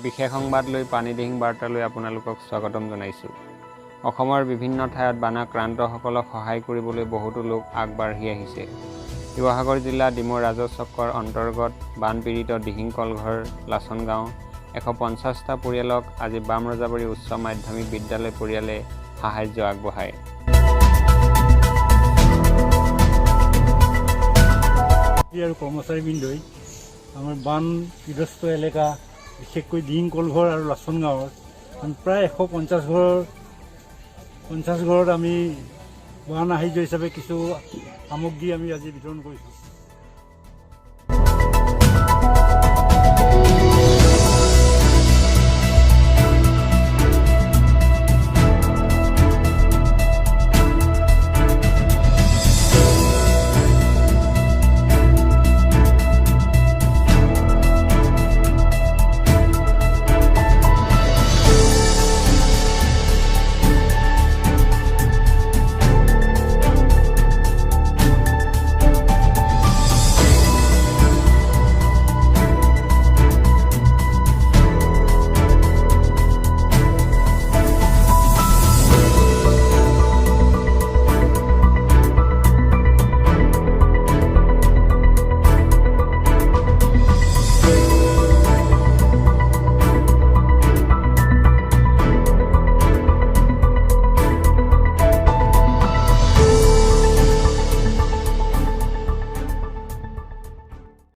বিশেষ সংবাদ লৈ পানীদিহিং বাৰ্তালৈ আপোনালোকক স্বাগতম জনাইছোঁ। অসমৰ বিভিন্ন ঠাইত বানাক্ৰান্তসকলক সহায় কৰিবলৈ বহুতো লোক আগবাঢ়ি আহিছে। শিৱসাগৰ জিলা ডিমৌ ৰাজহ চক্ৰৰ অন্তৰ্গত বানপীড়িত দিহিং কলঘৰ লাচন গাঁও 150টা পৰিয়ালক আজি বামৰজাবাৰী উচ্চ মাধ্যমিক বিদ্যালয় পৰিয়ালে সাহায্য আগবঢ়ায়। আৰু কৰ্মচাৰীবৃন্দই আমাৰ বান বিধ্বস্ত এলেকা বিশেষকৈ দিহিং কলঘৰ আৰু লাচন গাঁৱত প্ৰায় 150 ঘৰত আমি বান সাহায্য হিচাপে কিছু সামগ্ৰী আমি আজি বিতৰণ কৰিছোঁ।